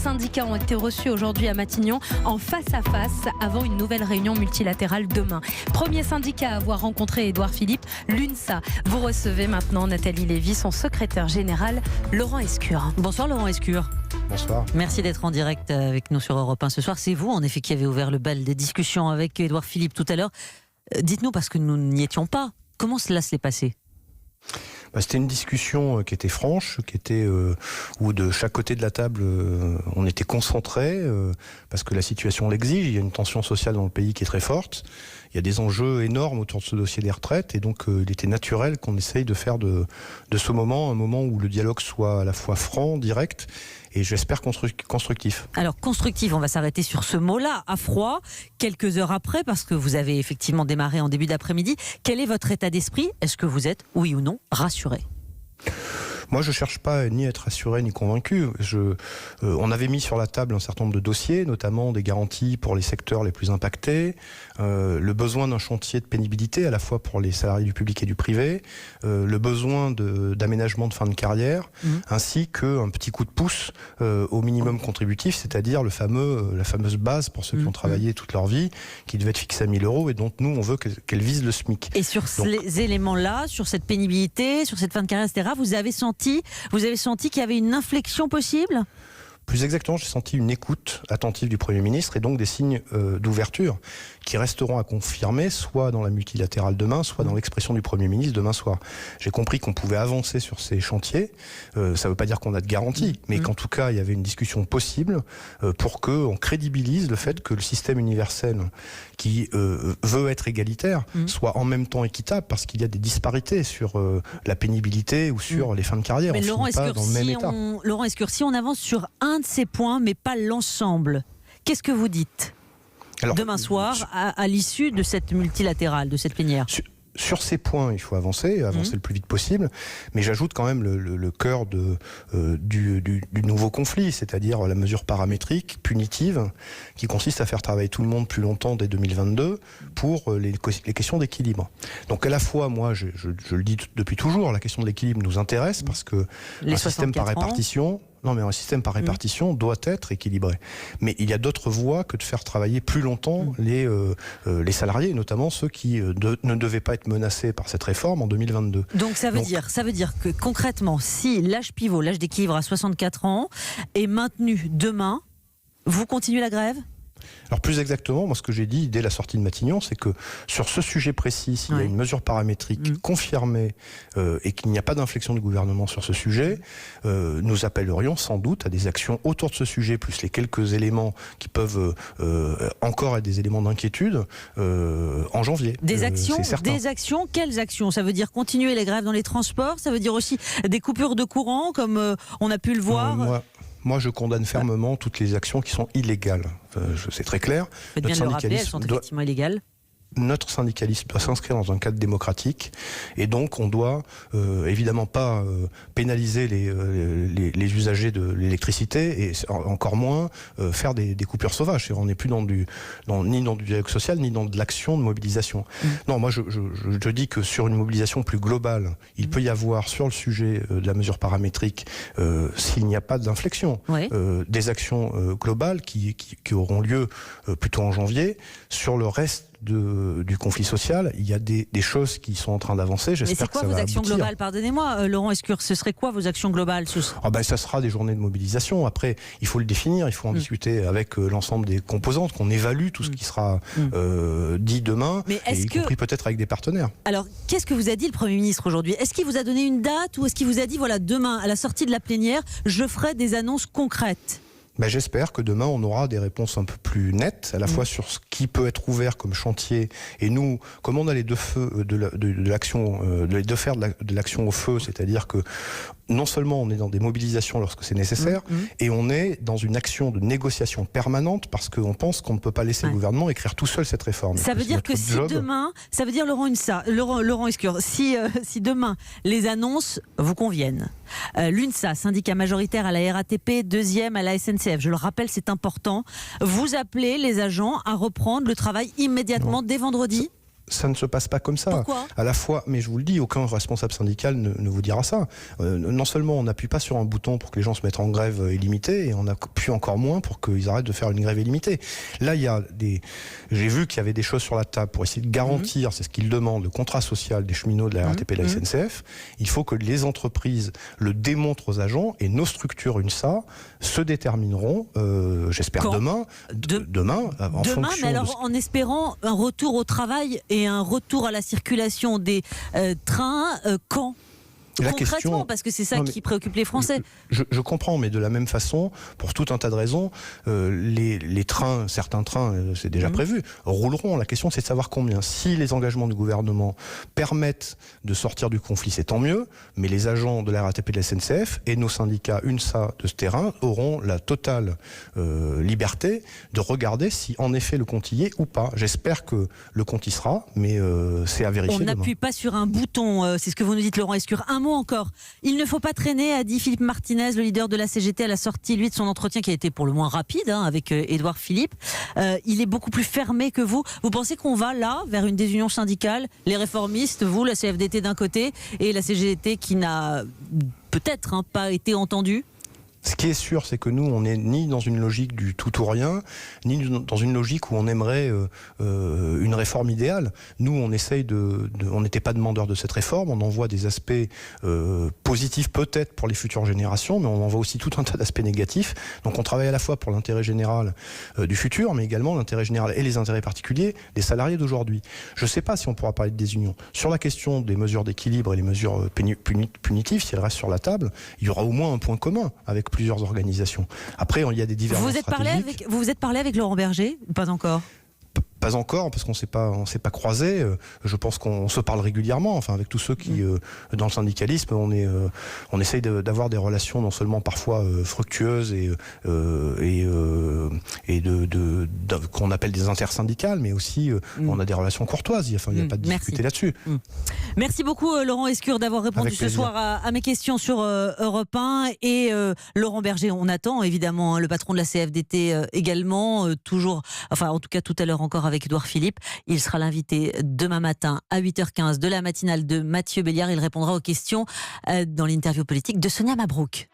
syndicats ont été reçus aujourd'hui à Matignon en face à face avant une nouvelle réunion multilatérale demain. Premier syndicat à avoir rencontré Édouard Philippe, l'UNSA. Vous recevez maintenant Nathalie Lévy, son secrétaire général, Laurent Escure. Bonsoir Laurent Escure. Bonsoir. Merci d'être en direct avec nous sur Europe 1 ce soir. C'est vous en effet qui avez ouvert le bal des discussions avec Édouard Philippe tout à l'heure. Dites-nous, parce que nous n'y étions pas, comment cela s'est passé ? C'était une discussion qui était franche, qui était où de chaque côté de la table on était concentrés parce que la situation l'exige. Il y a une tension sociale dans le pays qui est très forte. Il y a des enjeux énormes autour de ce dossier des retraites et donc il était naturel qu'on essaye de faire de ce moment un moment où le dialogue soit à la fois franc, direct et j'espère constructif. Alors constructif, on va s'arrêter sur ce mot-là, à froid, quelques heures après, parce que vous avez effectivement démarré en début d'après-midi. Quel est votre état d'esprit ? Est-ce que vous êtes, oui ou non, rassuré ? Moi, je ne cherche pas ni à être rassuré ni convaincu. On avait mis sur la table un certain nombre de dossiers, notamment des garanties pour les secteurs les plus impactés, le besoin d'un chantier de pénibilité à la fois pour les salariés du public et du privé, le besoin d'aménagement de fin de carrière, ainsi qu'un petit coup de pouce au minimum contributif, c'est-à-dire la fameuse base pour ceux qui ont travaillé toute leur vie, qui devait être fixée à 1 000 € et dont nous, on veut qu'elle vise le SMIC. Et sur ces éléments-là, sur cette pénibilité, sur cette fin de carrière, etc., vous avez senti qu'il y avait une inflexion possible ? Plus exactement, j'ai senti une écoute attentive du Premier ministre et donc des signes d'ouverture qui resteront à confirmer, soit dans la multilatérale demain, soit dans l'expression du Premier ministre demain soir. J'ai compris qu'on pouvait avancer sur ces chantiers. Ça ne veut pas dire qu'on a de garantie, mais qu'en tout cas, il y avait une discussion possible pour qu'on crédibilise le fait que le système universel qui veut être égalitaire soit en même temps équitable, parce qu'il y a des disparités sur la pénibilité ou sur les fins de carrière. Mais Laurent Escure, Laurent Escure, si on avance sur un de ces points, mais pas l'ensemble, qu'est-ce que vous dites ? Alors, demain soir, à l'issue de cette multilatérale, de cette plénière. Sur ces points, il faut avancer le plus vite possible, mais j'ajoute quand même le cœur du nouveau conflit, c'est-à-dire la mesure paramétrique, punitive, qui consiste à faire travailler tout le monde plus longtemps dès 2022 pour les questions d'équilibre. Donc à la fois, moi, je le dis depuis toujours, la question de l'équilibre nous intéresse parce que un système par répartition... Non, mais un système par répartition doit être équilibré. Mais il y a d'autres voies que de faire travailler plus longtemps les salariés, notamment ceux qui ne devaient pas être menacés par cette réforme en 2022. Donc ça veut dire que concrètement, si l'âge pivot, l'âge d'équilibre à 64 ans, est maintenu demain, vous continuez la grève ? Alors plus exactement, moi ce que j'ai dit dès la sortie de Matignon, c'est que sur ce sujet précis, s'il y a une mesure paramétrique confirmée et qu'il n'y a pas d'inflexion du gouvernement sur ce sujet, nous appellerions sans doute à des actions autour de ce sujet, plus les quelques éléments qui peuvent encore être des éléments d'inquiétude en janvier. Des actions, quelles actions ? Ça veut dire continuer les grèves dans les transports ? Ça veut dire aussi des coupures de courant, comme on a pu le voir Moi, je condamne fermement toutes les actions qui sont illégales. C'est très clair. Faites bien de le rappeler, elles sont effectivement illégales. Notre syndicalisme doit s'inscrire dans un cadre démocratique et donc on doit évidemment pas pénaliser les usagers de l'électricité et encore moins faire des coupures sauvages. On n'est plus ni dans du dialogue social ni dans de l'action de mobilisation. Non, moi je dis que sur une mobilisation plus globale, il peut y avoir sur le sujet de la mesure paramétrique, s'il n'y a pas d'inflexion, des actions globales qui auront lieu plutôt en janvier. Sur le reste du conflit social, il y a des choses qui sont en train d'avancer. Mais c'est quoi vos actions globales ? Pardonnez-moi, Laurent Escure, ce serait quoi vos actions globales ? Ça sera des journées de mobilisation. Après, il faut le définir, il faut en discuter avec l'ensemble des composantes, qu'on évalue tout ce qui sera dit demain, y compris peut-être avec des partenaires. Alors, qu'est-ce que vous a dit le Premier ministre aujourd'hui ? Est-ce qu'il vous a donné une date ou est-ce qu'il vous a dit, voilà, demain, à la sortie de la plénière, je ferai des annonces concrètes ? J'espère que demain on aura des réponses un peu plus nettes, à la fois sur ce qui peut être ouvert comme chantier. Et nous, comme on a les deux feux de l'action, les deux fers de l'action au feu, c'est-à-dire que non seulement on est dans des mobilisations lorsque c'est nécessaire, et on est dans une action de négociation permanente parce qu'on pense qu'on ne peut pas laisser le gouvernement écrire tout seul cette réforme. Ça veut dire que si demain, ça veut dire Laurent Escure, si demain les annonces vous conviennent, l'UNSA, syndicat majoritaire à la RATP, deuxième à la SNCF, je le rappelle, c'est important, vous appelez les agents à reprendre le travail immédiatement dès vendredi ? ça ne se passe pas comme ça. Pourquoi ? À la fois, mais je vous le dis, aucun responsable syndical ne vous dira ça. Non seulement on n'appuie pas sur un bouton pour que les gens se mettent en grève illimitée, et on appuie encore moins pour qu'ils arrêtent de faire une grève illimitée. Là, j'ai vu qu'il y avait des choses sur la table pour essayer de garantir, c'est ce qu'ils demandent, le contrat social des cheminots de la RATP et de la SNCF. Il faut que les entreprises le démontrent aux agents, et nos structures UNSA se détermineront, j'espère demain, en fonction mais alors en espérant un retour au travail et un retour à la circulation des trains, quand ? Concrètement, parce que c'est ça qui préoccupe les Français. Je comprends, mais de la même façon, pour tout un tas de raisons, les trains, certains trains, c'est déjà prévu, rouleront. La question, c'est de savoir combien. Si les engagements du gouvernement permettent de sortir du conflit, c'est tant mieux, mais les agents de la RATP et de la SNCF et nos syndicats UNSA de ce terrain auront la totale liberté de regarder si en effet le compte y est ou pas. J'espère que le compte y sera, mais c'est à vérifier. On n'appuie pas sur un bouton, c'est ce que vous nous dites, Laurent Escure. Un mot encore. Il ne faut pas traîner, a dit Philippe Martinez, le leader de la CGT, à la sortie, lui, de son entretien qui a été pour le moins rapide avec Édouard Philippe. Il est beaucoup plus fermé que vous. Vous pensez qu'on va là, vers une désunion syndicale, les réformistes, vous, la CFDT d'un côté, et la CGT qui n'a peut-être pas été entendue ? Ce qui est sûr, c'est que nous, on n'est ni dans une logique du tout ou rien, ni dans une logique où on aimerait une réforme idéale. Nous, on essaye on n'était pas demandeur de cette réforme, on en voit des aspects positifs peut-être pour les futures générations, mais on en voit aussi tout un tas d'aspects négatifs. Donc on travaille à la fois pour l'intérêt général du futur, mais également l'intérêt général et les intérêts particuliers des salariés d'aujourd'hui. Je ne sais pas si on pourra parler de désunion. Sur la question des mesures d'équilibre et les mesures punitives, si elles restent sur la table, il y aura au moins un point commun avec plusieurs organisations. Après, il y a des divergences stratégiques. Vous vous êtes parlé avec Laurent Berger ou pas encore ? Pas encore, parce qu'on s'est pas croisés. Je pense qu'on se parle régulièrement. Enfin, avec tous ceux qui, dans le syndicalisme, on essaye d'avoir des relations non seulement parfois fructueuses et qu'on appelle des intersyndicales, mais aussi on a des relations courtoises. Enfin, il n'y a pas de difficulté là-dessus. Merci beaucoup, Laurent Escure, d'avoir répondu ce soir à mes questions sur Europe 1. Et Laurent Berger, on attend évidemment le patron de la CFDT également, toujours, enfin en tout cas tout à l'heure encore avec Édouard Philippe. Il sera l'invité demain matin à 8h15 de la matinale de Mathieu Béliard. Il répondra aux questions dans l'interview politique de Sonia Mabrouk.